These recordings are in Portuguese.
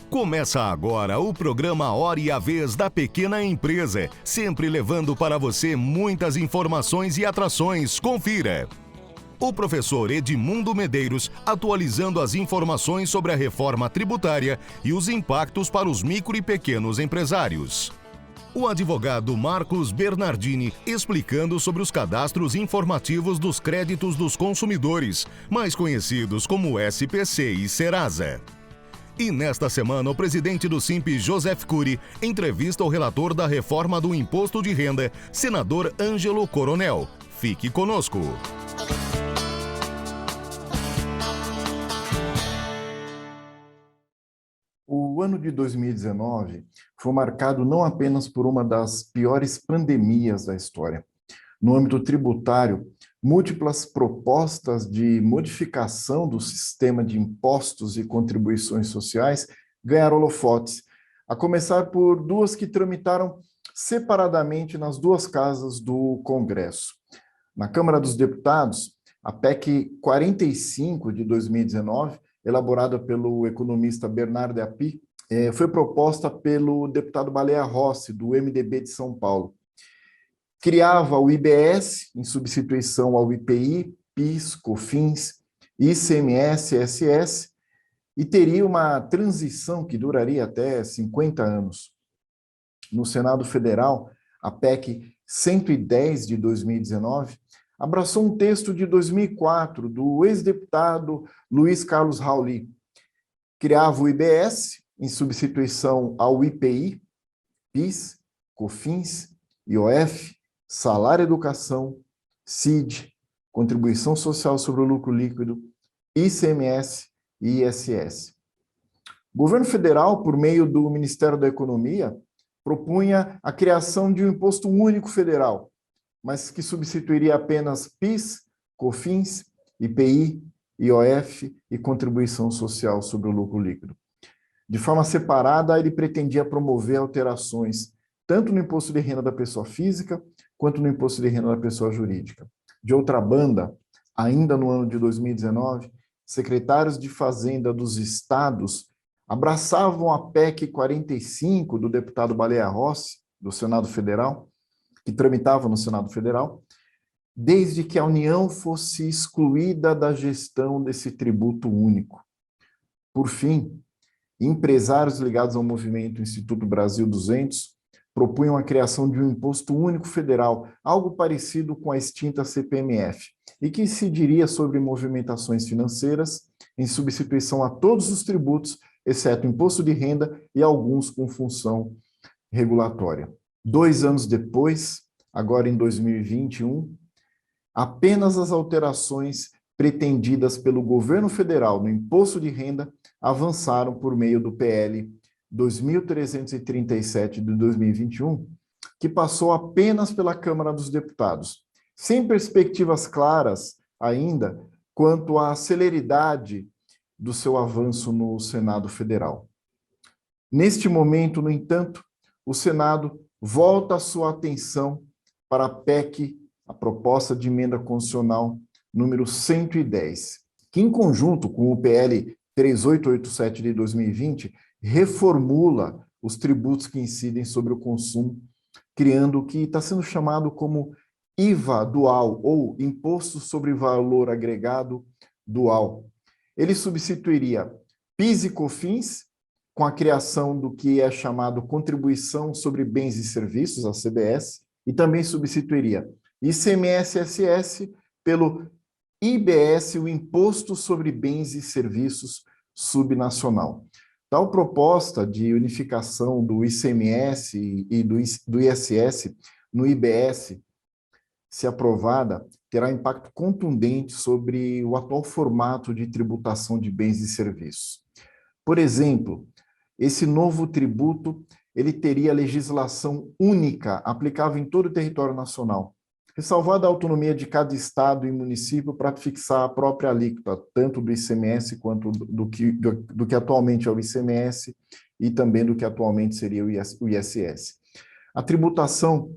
Começa agora o programa Hora e a Vez da Pequena Empresa, sempre levando para você muitas informações e atrações. Confira! O professor Edmundo Medeiros atualizando as informações sobre a reforma tributária e os impactos para os micro e pequenos empresários. O advogado Marcos Bernardini explicando sobre os cadastros informativos dos créditos dos consumidores, mais conhecidos como SPC e Serasa. E nesta semana, o presidente do Simp, Joseph Cury, entrevista o relator da reforma do Imposto de Renda, senador Ângelo Coronel. Fique conosco. O ano de 2019 foi marcado não apenas por uma das piores pandemias da história. No âmbito tributário, múltiplas propostas de modificação do sistema de impostos e contribuições sociais ganharam holofotes, a começar por duas que tramitaram separadamente nas duas casas do Congresso. Na Câmara dos Deputados, a PEC 45 de 2019, elaborada pelo economista Bernardo Api, foi proposta pelo deputado Baleia Rossi, do MDB de São Paulo. Criava o IBS, em substituição ao IPI, PIS, COFINS, ICMS, ISS, e teria uma transição que duraria até 50 anos. No Senado Federal, a PEC 110 de 2019 abraçou um texto de 2004 do ex-deputado Luiz Carlos Rauli. Criava o IBS, em substituição ao IPI, PIS, COFINS, IOF, Salário Educação, CID, Contribuição Social sobre o Lucro Líquido, ICMS e ISS. O governo federal, por meio do Ministério da Economia, propunha a criação de um imposto único federal, mas que substituiria apenas PIS, COFINS, IPI, IOF e Contribuição Social sobre o Lucro Líquido. De forma separada, ele pretendia promover alterações tanto no imposto de renda da pessoa física, quanto no imposto de renda da pessoa jurídica. De outra banda, ainda no ano de 2019, secretários de Fazenda dos estados abraçavam a PEC 45 do deputado Baleia Rossi, do Senado Federal, que tramitava no Senado Federal, desde que a União fosse excluída da gestão desse tributo único. Por fim, empresários ligados ao movimento Instituto Brasil 200 propunham a criação de um imposto único federal, algo parecido com a extinta CPMF, e que incidiria sobre movimentações financeiras, em substituição a todos os tributos, exceto o imposto de renda e alguns com função regulatória. 2 anos depois, agora em 2021, apenas as alterações pretendidas pelo governo federal no imposto de renda avançaram por meio do PL 2337 de 2021, que passou apenas pela Câmara dos Deputados, sem perspectivas claras ainda quanto à celeridade do seu avanço no Senado Federal. Neste momento, no entanto, o Senado volta a sua atenção para a PEC, a proposta de emenda constitucional número 110, que em conjunto com o PL 3887 de 2020, reformula os tributos que incidem sobre o consumo, criando o que está sendo chamado como IVA dual, ou Imposto sobre Valor Agregado Dual. Ele substituiria PIS e COFINS, com a criação do que é chamado Contribuição sobre Bens e Serviços, a CBS, e também substituiria ICMS e ISS pelo IBS, o Imposto sobre Bens e Serviços Subnacional. Tal proposta de unificação do ICMS e do ISS no IBS, se aprovada, terá impacto contundente sobre o atual formato de tributação de bens e serviços. Por exemplo, esse novo tributo ele teria legislação única, aplicável em todo o território nacional, ressalvada a autonomia de cada estado e município para fixar a própria alíquota, tanto do ICMS quanto do que atualmente é o ICMS e também do que atualmente seria o ISS. A tributação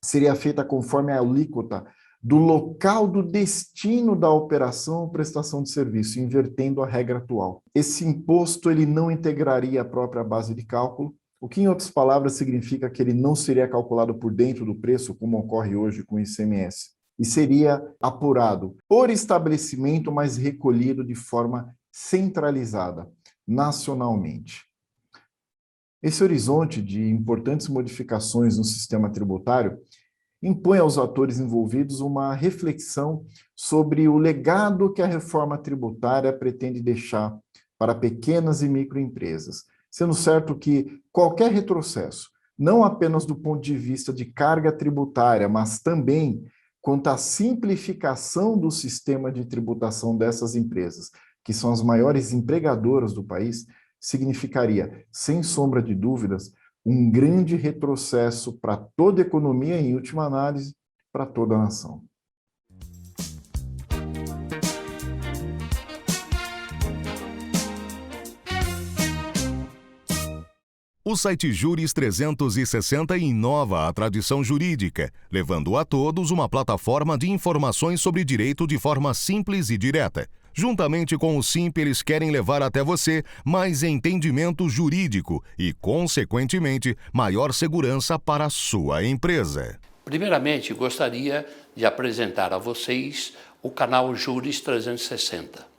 seria feita conforme a alíquota do local do destino da operação ou prestação de serviço, invertendo a regra atual. Esse imposto ele não integraria a própria base de cálculo, o que, em outras palavras, significa que ele não seria calculado por dentro do preço, como ocorre hoje com o ICMS, e seria apurado por estabelecimento, mas recolhido de forma centralizada, nacionalmente. Esse horizonte de importantes modificações no sistema tributário impõe aos atores envolvidos uma reflexão sobre o legado que a reforma tributária pretende deixar para pequenas e microempresas, sendo certo que qualquer retrocesso, não apenas do ponto de vista de carga tributária, mas também quanto à simplificação do sistema de tributação dessas empresas, que são as maiores empregadoras do país, significaria, sem sombra de dúvidas, um grande retrocesso para toda a economia e, em última análise, para toda a nação. O site Juris 360 inova a tradição jurídica, levando a todos uma plataforma de informações sobre direito de forma simples e direta. Juntamente com o SIMP, eles querem levar até você mais entendimento jurídico e, consequentemente, maior segurança para a sua empresa. Primeiramente, gostaria de apresentar a vocês o canal Juris 360.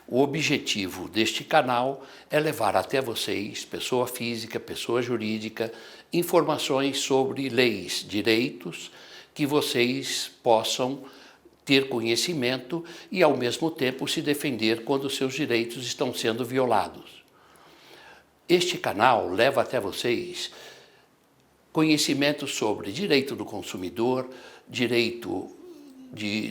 O objetivo deste canal é levar até vocês, pessoa física, pessoa jurídica, informações sobre leis, direitos, que vocês possam ter conhecimento e, ao mesmo tempo, se defender quando seus direitos estão sendo violados. Este canal leva até vocês conhecimento sobre direito do consumidor, direito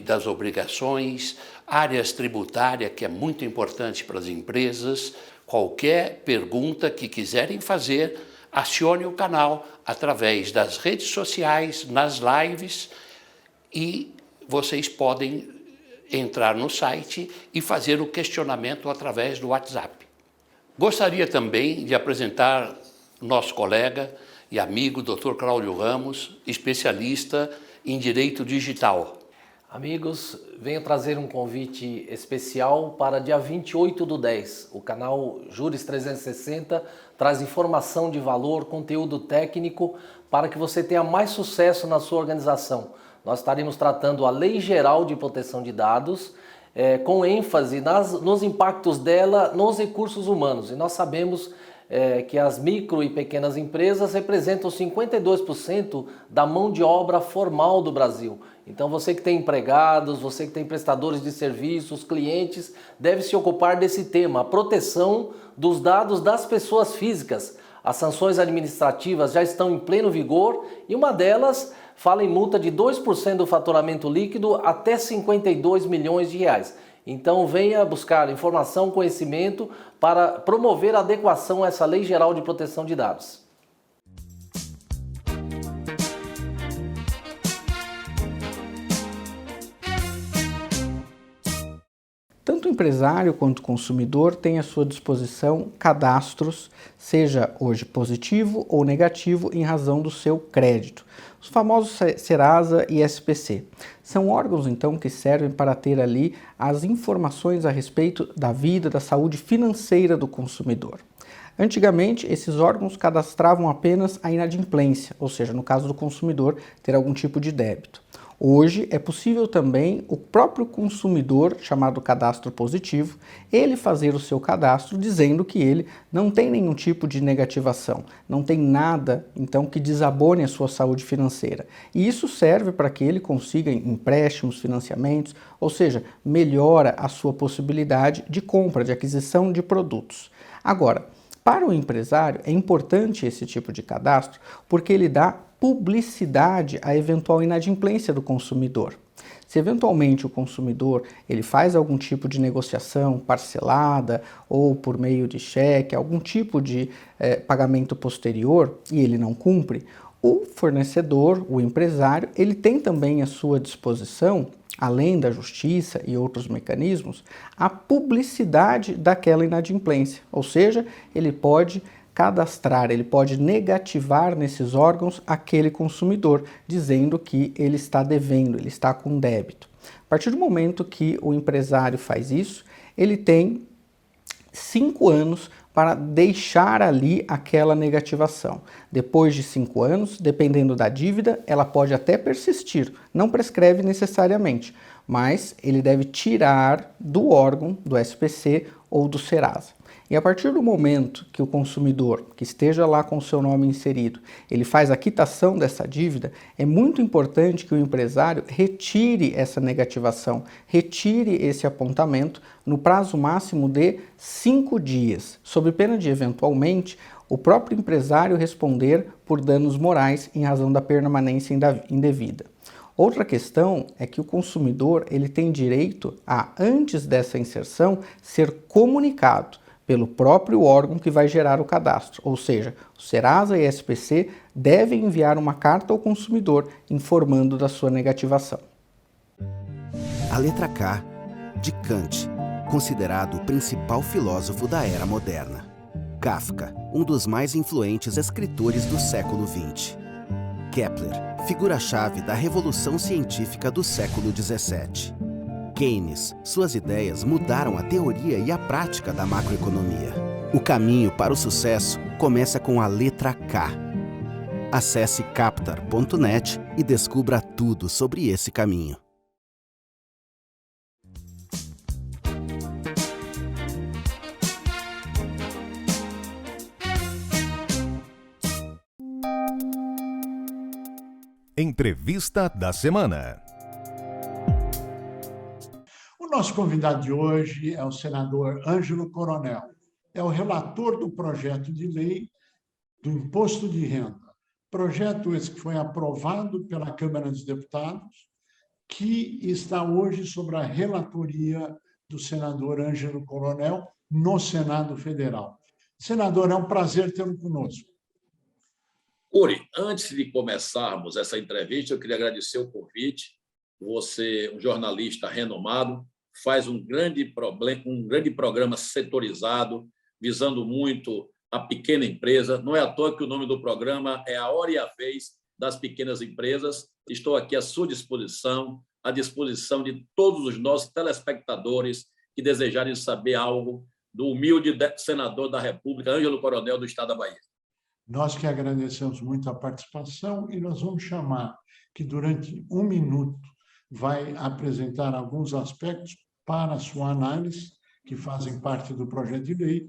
das obrigações, áreas tributárias, que é muito importante para as empresas. Qualquer pergunta que quiserem fazer, acione o canal através das redes sociais, nas lives, e vocês podem entrar no site e fazer o questionamento através do WhatsApp. Gostaria também de apresentar nosso colega e amigo, Dr. Cláudio Ramos, especialista em Direito Digital. Amigos, venho trazer um convite especial para dia 28/10. O canal Juris 360 traz informação de valor, conteúdo técnico para que você tenha mais sucesso na sua organização. Nós estaremos tratando a Lei Geral de Proteção de Dados, com ênfase nos impactos dela nos recursos humanos. E nós sabemos que as micro e pequenas empresas representam 52% da mão de obra formal do Brasil. Então você que tem empregados, você que tem prestadores de serviços, clientes, deve se ocupar desse tema, a proteção dos dados das pessoas físicas. As sanções administrativas já estão em pleno vigor e uma delas fala em multa de 2% do faturamento líquido até 52 milhões de reais. Então venha buscar informação, conhecimento para promover a adequação a essa Lei Geral de Proteção de Dados. Tanto o empresário quanto o consumidor têm à sua disposição cadastros, seja hoje positivo ou negativo, em razão do seu crédito. Os famosos Serasa e SPC. São órgãos, então, que servem para ter ali as informações a respeito da vida, da saúde financeira do consumidor. Antigamente, esses órgãos cadastravam apenas a inadimplência, ou seja, no caso do consumidor, ter algum tipo de débito. Hoje é possível também o próprio consumidor, chamado cadastro positivo, ele fazer o seu cadastro dizendo que ele não tem nenhum tipo de negativação, não tem nada então que desabone a sua saúde financeira. E isso serve para que ele consiga empréstimos, financiamentos, ou seja, melhora a sua possibilidade de compra, de aquisição de produtos. Agora, para o empresário é importante esse tipo de cadastro porque ele dá publicidade à eventual inadimplência do consumidor. Se eventualmente o consumidor ele faz algum tipo de negociação parcelada ou por meio de cheque, algum tipo de pagamento posterior e ele não cumpre, o fornecedor, o empresário, ele tem também à sua disposição, além da justiça e outros mecanismos, a publicidade daquela inadimplência, ou seja, ele pode cadastrar, ele pode negativar nesses órgãos aquele consumidor, dizendo que ele está devendo, ele está com débito. A partir do momento que o empresário faz isso, ele tem 5 anos para deixar ali aquela negativação. Depois de 5 anos, dependendo da dívida, ela pode até persistir, não prescreve necessariamente, mas ele deve tirar do órgão, do SPC ou do Serasa. E a partir do momento que o consumidor, que esteja lá com o seu nome inserido, ele faz a quitação dessa dívida, é muito importante que o empresário retire essa negativação, retire esse apontamento no prazo máximo de 5 dias, sob pena de, eventualmente, o próprio empresário responder por danos morais em razão da permanência indevida. Outra questão é que o consumidor ele tem direito a, antes dessa inserção, ser comunicado pelo próprio órgão que vai gerar o cadastro, ou seja, o Serasa e a SPC devem enviar uma carta ao consumidor informando da sua negativação. A letra K, de Kant, considerado o principal filósofo da era moderna. Kafka, um dos mais influentes escritores do século XX. Kepler, figura-chave da revolução científica do século XVII. Keynes, suas ideias mudaram a teoria e a prática da macroeconomia. O caminho para o sucesso começa com a letra K. Acesse captar.net e descubra tudo sobre esse caminho. Entrevista da semana. O nosso convidado de hoje é o senador Ângelo Coronel. É o relator do projeto de lei do Imposto de Renda. Projeto esse que foi aprovado pela Câmara dos Deputados, que está hoje sob a relatoria do senador Ângelo Coronel no Senado Federal. Senador, é um prazer tê-lo conosco. Uri, antes de começarmos essa entrevista, eu queria agradecer o convite. Você, um jornalista renomado, faz um grande programa setorizado, visando muito a pequena empresa. Não é à toa que o nome do programa é A Hora e a Vez das Pequenas Empresas. Estou aqui à sua disposição, à disposição de todos os nossos telespectadores que desejarem saber algo do humilde senador da República, Ângelo Coronel, do Estado da Bahia. Nós que agradecemos muito a participação e nós vamos chamar que durante 1 minuto vai apresentar alguns aspectos para a sua análise, que fazem parte do projeto de lei,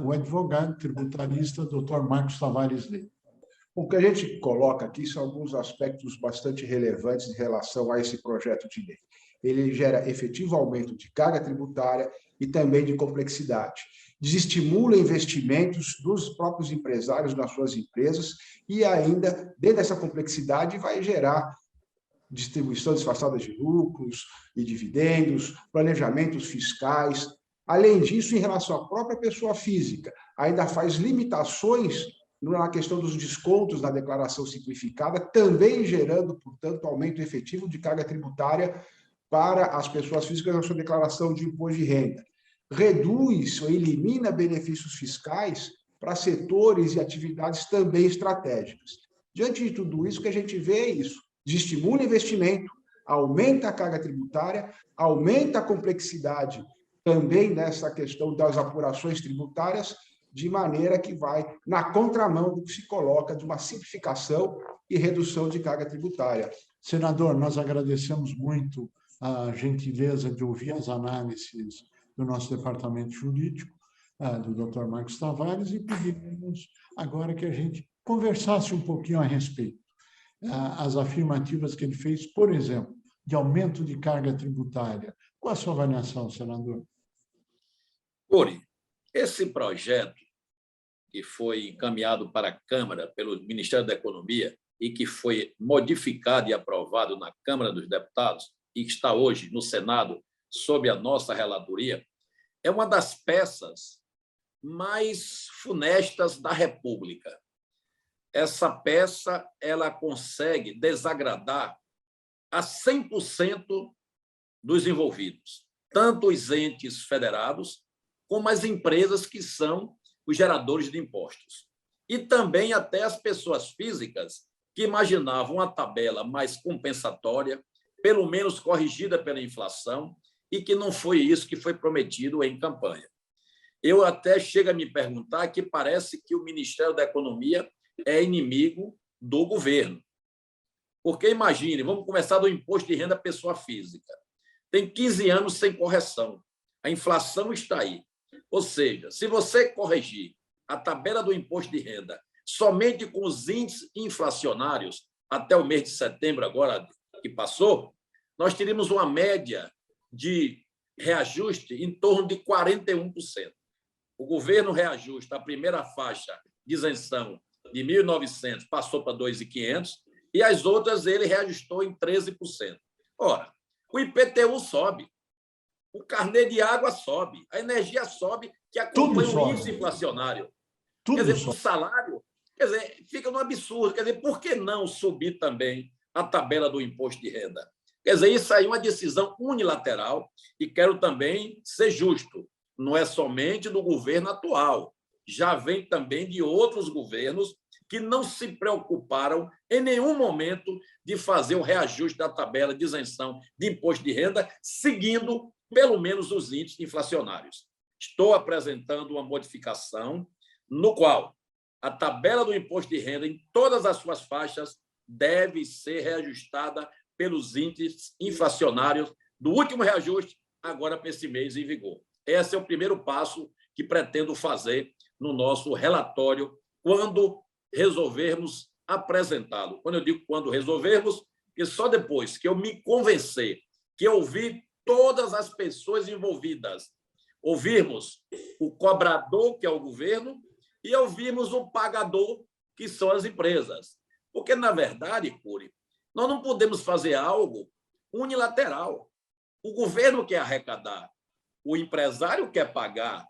o advogado tributarista, Dr. Marcos Tavares Leite. O que a gente coloca aqui são alguns aspectos bastante relevantes em relação a esse projeto de lei. Ele gera efetivo aumento de carga tributária e também de complexidade. Desestimula investimentos dos próprios empresários nas suas empresas e ainda, dentro dessa complexidade, vai gerar distribuição disfarçada de lucros e dividendos, planejamentos fiscais. Além disso, em relação à própria pessoa física, ainda faz limitações na questão dos descontos na declaração simplificada, também gerando, portanto, aumento efetivo de carga tributária para as pessoas físicas na sua declaração de imposto de renda. Reduz ou elimina benefícios fiscais para setores e atividades também estratégicas. Diante de tudo isso, o que a gente vê é isso: desestimula investimento, aumenta a carga tributária, aumenta a complexidade também nessa questão das apurações tributárias, de maneira que vai na contramão do que se coloca de uma simplificação e redução de carga tributária. Senador, nós agradecemos muito a gentileza de ouvir as análises do nosso departamento jurídico, do Dr. Marcos Tavares, e pedimos agora que a gente conversasse um pouquinho a respeito. As afirmativas que ele fez, por exemplo, de aumento de carga tributária. Qual a sua avaliação, senador? Uri, esse projeto que foi encaminhado para a Câmara pelo Ministério da Economia e que foi modificado e aprovado na Câmara dos Deputados e que está hoje no Senado sob a nossa relatoria, é uma das peças mais funestas da República. Essa peça ela consegue desagradar a 100% dos envolvidos, tanto os entes federados como as empresas que são os geradores de impostos. E também até as pessoas físicas que imaginavam uma tabela mais compensatória, pelo menos corrigida pela inflação, e que não foi isso que foi prometido em campanha. Eu até chego a me perguntar que parece que o Ministério da Economia é inimigo do governo. Porque, imagine, vamos começar do imposto de renda pessoa física. Tem 15 anos sem correção. A inflação está aí. Ou seja, se você corrigir a tabela do imposto de renda somente com os índices inflacionários até o mês de setembro, agora que passou, nós teríamos uma média de reajuste em torno de 41%. O governo reajusta a primeira faixa de isenção de 1.900, passou para 2.500, e as outras ele reajustou em 13%. Ora, o IPTU sobe, o carnê de água sobe, a energia sobe, que acompanha o índice inflacionário. Quer dizer, o salário, quer dizer, fica no absurdo. Quer dizer, por que não subir também a tabela do imposto de renda? Quer dizer, isso aí é uma decisão unilateral e quero também ser justo. Não é somente do governo atual, já vem também de outros governos que não se preocuparam em nenhum momento de fazer o reajuste da tabela de isenção de imposto de renda, seguindo pelo menos os índices inflacionários. Estou apresentando uma modificação no qual a tabela do imposto de renda em todas as suas faixas deve ser reajustada pelos índices inflacionários do último reajuste, agora para esse mês em vigor. Esse é o primeiro passo que pretendo fazer no nosso relatório quando resolvermos apresentá-lo. Quando eu digo quando resolvermos, porque só depois que eu me convencer, que eu ouvir todas as pessoas envolvidas, ouvirmos o cobrador, que é o governo, e ouvirmos o pagador, que são as empresas. Porque, na verdade, Cury, nós não podemos fazer algo unilateral. O governo quer arrecadar, o empresário quer pagar,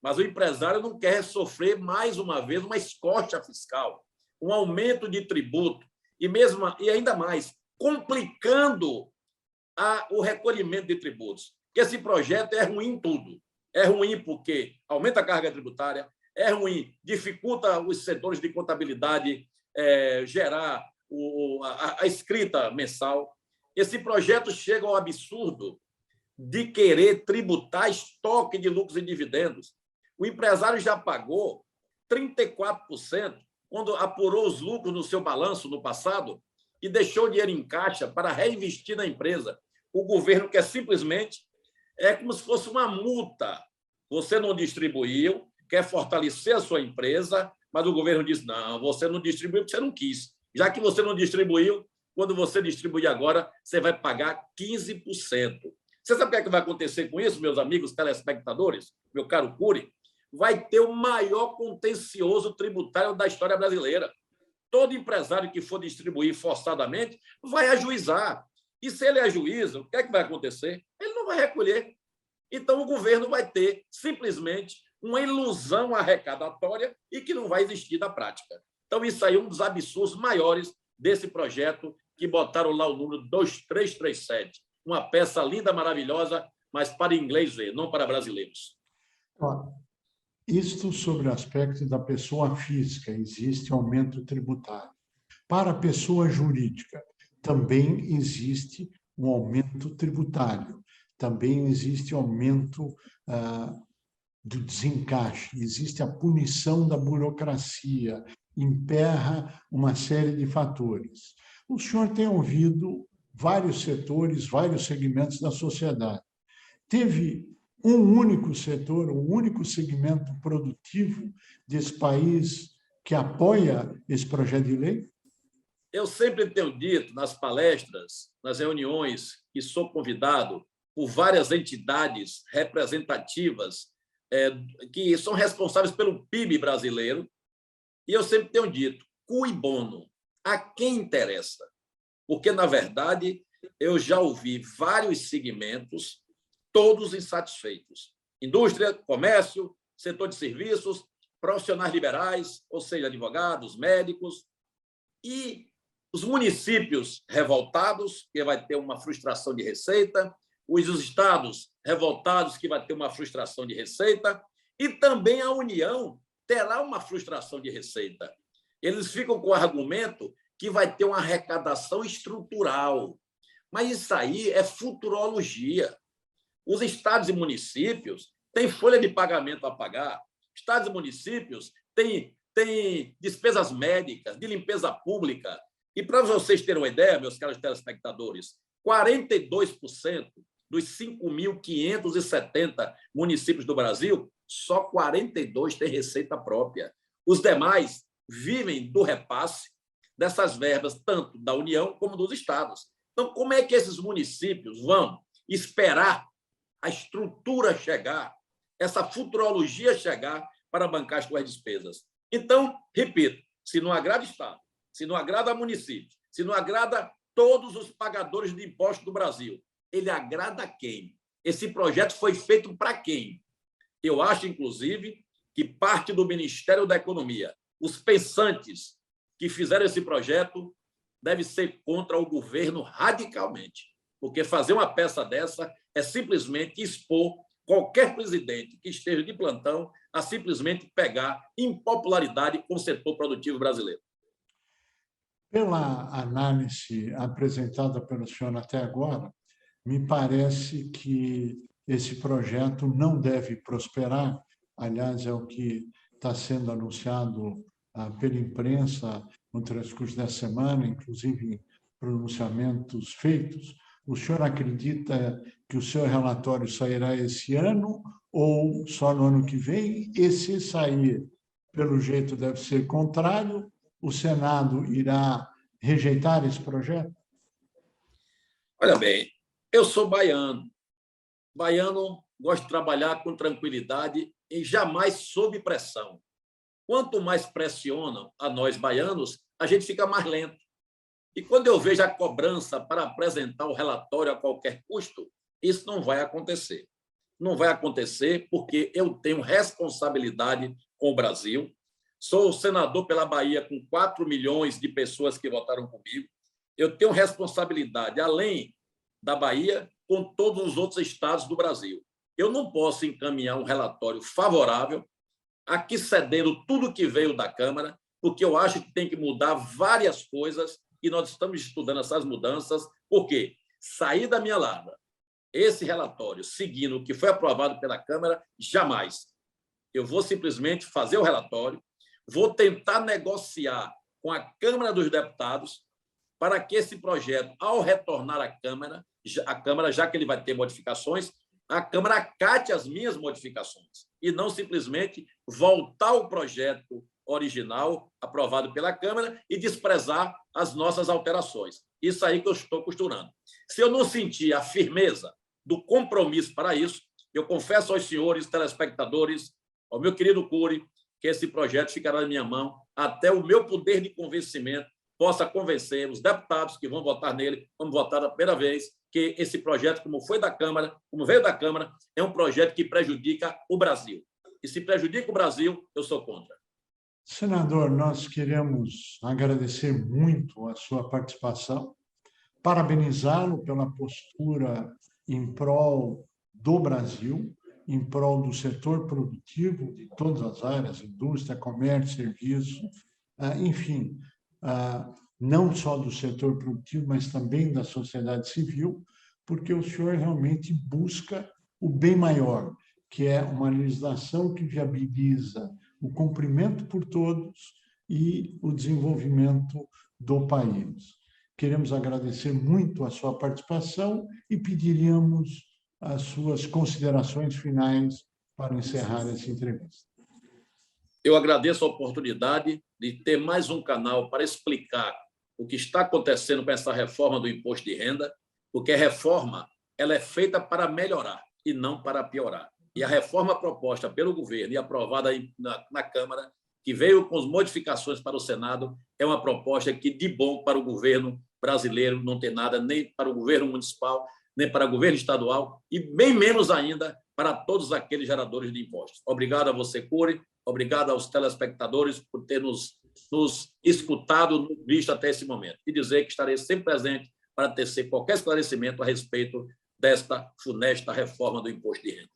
mas o empresário não quer sofrer, mais uma vez, uma escorte fiscal, um aumento de tributo, e ainda mais, complicando o recolhimento de tributos. Porque esse projeto é ruim em tudo. É ruim porque aumenta a carga tributária, é ruim, dificulta os setores de contabilidade gerar a escrita mensal. Esse projeto chega ao absurdo de querer tributar estoque de lucros e dividendos. O empresário já pagou 34% quando apurou os lucros no seu balanço no passado e deixou o dinheiro em caixa para reinvestir na empresa. O governo quer simplesmente, é como se fosse uma multa. Você não distribuiu, quer fortalecer a sua empresa, mas o governo diz, não, você não distribuiu porque você não quis. Já que você não distribuiu, quando você distribuir agora, você vai pagar 15%. Você sabe o que vai acontecer com isso, meus amigos telespectadores, meu caro Cury? Vai ter o maior contencioso tributário da história brasileira. Todo empresário que for distribuir forçadamente vai ajuizar. E se ele ajuiza, o que é que vai acontecer? Ele não vai recolher. Então, o governo vai ter simplesmente uma ilusão arrecadatória e que não vai existir na prática. Então, isso aí é um dos absurdos maiores desse projeto que botaram lá o número 2337. Uma peça linda, maravilhosa, mas para inglês ver, não para brasileiros. Isto sobre o aspecto da pessoa física, existe aumento tributário. Para a pessoa jurídica, também existe um aumento tributário, também existe aumento do desencaixe, existe a punição da burocracia, emperra uma série de fatores. O senhor tem ouvido vários setores, vários segmentos da sociedade. Teve um único setor, um único segmento produtivo desse país que apoia esse projeto de lei? Eu sempre tenho dito nas palestras, nas reuniões, que sou convidado por várias entidades representativas que são responsáveis pelo PIB brasileiro, e eu sempre tenho dito, cui bono, a quem interessa? Porque, na verdade, eu já ouvi vários segmentos, todos insatisfeitos. Indústria, comércio, setor de serviços, profissionais liberais, ou seja, advogados, médicos, e os municípios revoltados, que vai ter uma frustração de receita, os estados revoltados, que vai ter uma frustração de receita, e também a União, terá uma frustração de receita. Eles ficam com o argumento que vai ter uma arrecadação estrutural. Mas isso aí é futurologia. Os estados e municípios têm folha de pagamento a pagar, estados e municípios têm despesas médicas, de limpeza pública. E para vocês terem uma ideia, meus caros telespectadores, 42% dos 5.570 municípios do Brasil, só 42 têm receita própria. Os demais vivem do repasse dessas verbas, tanto da União como dos estados. Então, como é que esses municípios vão esperar a estrutura chegar, essa futurologia chegar para bancar as suas despesas? Então, repito, se não agrada Estado, se não agrada município, se não agrada todos os pagadores de impostos do Brasil, ele agrada a quem? Esse projeto foi feito para quem? Eu acho, inclusive, que parte do Ministério da Economia, os pensantes que fizeram esse projeto, deve ser contra o governo radicalmente, porque fazer uma peça dessa é simplesmente expor qualquer presidente que esteja de plantão a simplesmente pegar impopularidade com o setor produtivo brasileiro. Pela análise apresentada pelo senhor até agora, me parece que esse projeto não deve prosperar. Aliás, é o que está sendo anunciado pela imprensa no transcurso dessa semana, inclusive pronunciamentos feitos. O senhor acredita que o seu relatório sairá esse ano ou só no ano que vem? E se sair, pelo jeito deve ser contrário, o Senado irá rejeitar esse projeto? Olha bem, eu sou baiano. Baiano gosta de trabalhar com tranquilidade e jamais sob pressão. Quanto mais pressionam a nós baianos, a gente fica mais lento. E quando eu vejo a cobrança para apresentar o relatório a qualquer custo, isso não vai acontecer. Não vai acontecer porque eu tenho responsabilidade com o Brasil. Sou senador pela Bahia com 4 milhões de pessoas que votaram comigo. Eu tenho responsabilidade, além da Bahia, com todos os outros estados do Brasil. Eu não posso encaminhar um relatório favorável, aqui cedendo tudo que veio da Câmara, porque eu acho que tem que mudar várias coisas e nós estamos estudando essas mudanças, porque sair da minha lada esse relatório seguindo o que foi aprovado pela Câmara, jamais. Eu vou simplesmente fazer o relatório, vou tentar negociar com a Câmara dos Deputados para que esse projeto, ao retornar à Câmara, já que ele vai ter modificações, a Câmara acate as minhas modificações e não simplesmente voltar ao projeto original aprovado pela Câmara e desprezar as nossas alterações. Isso aí que eu estou costurando. Se eu não sentir a firmeza do compromisso para isso, eu confesso aos senhores telespectadores, ao meu querido Cury, que esse projeto ficará na minha mão até o meu poder de convencimento possa convencer os deputados que vão votar nele, vamos votar da primeira vez, que esse projeto, como veio da Câmara, é um projeto que prejudica o Brasil. E se prejudica o Brasil, eu sou contra. Senador, nós queremos agradecer muito a sua participação, parabenizá-lo pela postura em prol do Brasil, em prol do setor produtivo de todas as áreas, indústria, comércio, serviço, enfim, não só do setor produtivo, mas também da sociedade civil, porque o senhor realmente busca o bem maior, que é uma legislação que viabiliza o cumprimento por todos e o desenvolvimento do país. Queremos agradecer muito a sua participação e pediríamos as suas considerações finais para encerrar essa entrevista. Eu agradeço a oportunidade de ter mais um canal para explicar o que está acontecendo com essa reforma do imposto de renda, porque a reforma ela é feita para melhorar e não para piorar. E a reforma proposta pelo governo e aprovada na Câmara, que veio com as modificações para o Senado, é uma proposta que, de bom para o governo brasileiro, não tem nada nem para o governo municipal, nem para o governo estadual, e bem menos ainda para todos aqueles geradores de impostos. Obrigado a você, Cury, obrigado aos telespectadores por ter nos escutado, visto até esse momento. E dizer que estarei sempre presente para tecer qualquer esclarecimento a respeito desta funesta reforma do imposto de renda.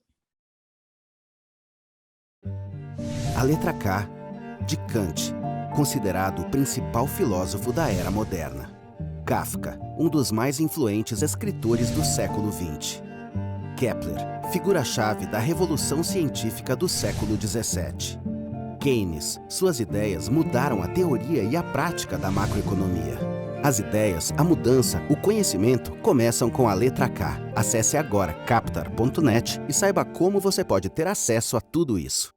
A letra K, de Kant, considerado o principal filósofo da era moderna. Kafka, um dos mais influentes escritores do século XX. Kepler, figura-chave da revolução científica do século XVII. Keynes, suas ideias mudaram a teoria e a prática da macroeconomia. As ideias, a mudança, o conhecimento começam com a letra K. Acesse agora captar.net e saiba como você pode ter acesso a tudo isso.